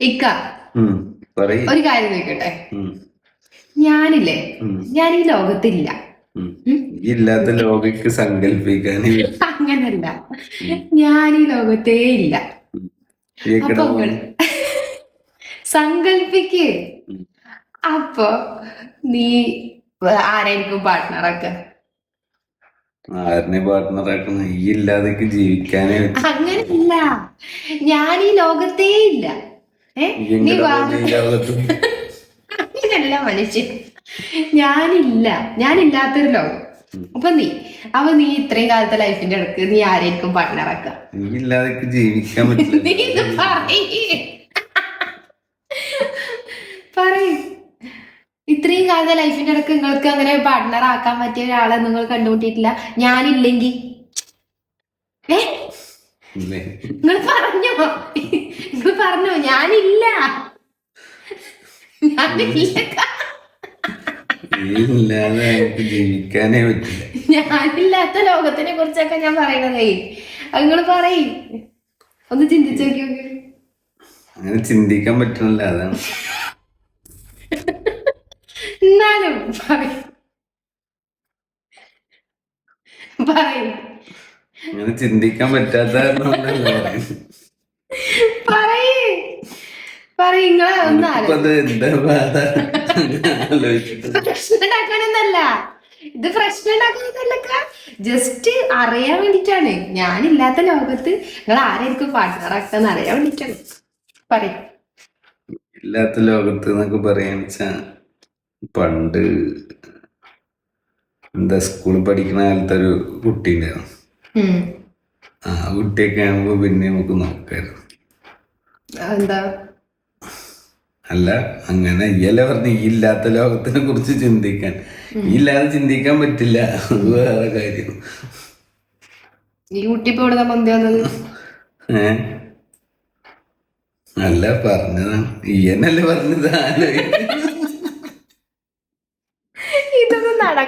ഇക്ക പറയ്. ഒരു കാര്യം ചോദിക്കട്ടെ. ഉം. ഞാനില്ലേ ഞാൻ ഈ ലോകത്തില്ല. ഇല്ലാത്ത ലോകക്ക് സങ്കല്പിക്കാൻ അങ്ങനല്ല, ഞാൻ ഈ ലോകത്തേ ഇല്ല. അപ്പൊ സങ്കല്പിക്ക്. അപ്പൊ നീ ആരായിരിക്കും പാർട്ട്ണറൊക്കെ? ആരനെ പാർട്ട്ണറാക്കുന്ന? ഈ ഇല്ലാതൊക്കെ ജീവിക്കാനേ അങ്ങനല്ല, ഞാൻ ഈ ലോകത്തേ ഇല്ല. നീ അങ്ങനല്ല മനുഷ്യൻ, ഞാനില്ലാത്തൊരു ലോകം. അപ്പൊ നീ ഇത്രയും കാലത്തെ ലൈഫിന്റെ ഇടക്ക് നീ ആരായിരിക്കും പാർട്ട്ണറാക്ക? നീ ഇല്ലാതൊക്കെ ജീവിക്കാൻ പറ്റില്ല. പറയ്. ഇത്രയും കാലത്തെ ലൈഫിന്റെ ഇടക്ക് നിങ്ങൾക്ക് അങ്ങനെ പാർട്ട്ണർ ആക്കാൻ പറ്റിയ ഒരാളെ നിങ്ങൾ കണ്ടുമുട്ടിയിട്ടില്ല? ഞാനില്ലെങ്കിൽ നിങ്ങൾ പറഞ്ഞോ ഞാനില്ല. ഇല്ലാതെ എനിക്ക് ജീവിക്കാനേ പറ്റില്ല. ഞാനില്ലാത്ത ലോകത്തിനെ കുറിച്ചൊക്കെ ഞാൻ പറയണതേ. നിങ്ങൾ പറയും, ഒന്ന് ചിന്തിച്ചു നോക്കി. അങ്ങനെ ചിന്തിക്കാൻ പറ്റണല്ലോ, അതാണ്. എന്നാലും പറയും. അങ്ങനെ ചിന്തിക്കാൻ പറ്റാത്ത പ്രശ്നമുണ്ടാക്കാനൊന്നല്ല, ഇത് പ്രശ്നമുണ്ടാക്കാനൊന്നല്ല, ജസ്റ്റ് അറിയാൻ വേണ്ടിട്ടാണ്. ഞാനില്ലാത്ത ലോകത്ത് നിങ്ങൾ ആരായിരിക്കും പാർട്ട്ണറാക്കാന്ന് അറിയാൻ വേണ്ടിട്ടാണ്. പറയും. ഇല്ലാത്ത ലോകത്ത് എന്നൊക്കെ പറയാന്ന് വെച്ചാ, പണ്ട് എന്താ സ്കൂളിൽ പഠിക്കുന്ന കാലത്ത് ഒരു കുട്ടി ഉണ്ടായിരുന്നു. ആ കുട്ടിയൊക്കെ ആകുമ്പോ പിന്നെ നമുക്ക് നോക്കായിരുന്നു. എന്താ അല്ല, അങ്ങനെ ഇയല്ലേ പറഞ്ഞ ഈ ഇല്ലാത്ത ലോകത്തിനെ കുറിച്ച് ചിന്തിക്കാൻ. ഈ ഇല്ലാതെ ചിന്തിക്കാൻ പറ്റില്ല, അത് വേറെ കാര്യം. ഈ കുട്ടി ഇപ്പൊ ഇവിടെ പൊന്തി വന്നത് അല്ല പറഞ്ഞതാണ്, ഈ എന്നല്ലേ പറഞ്ഞത്.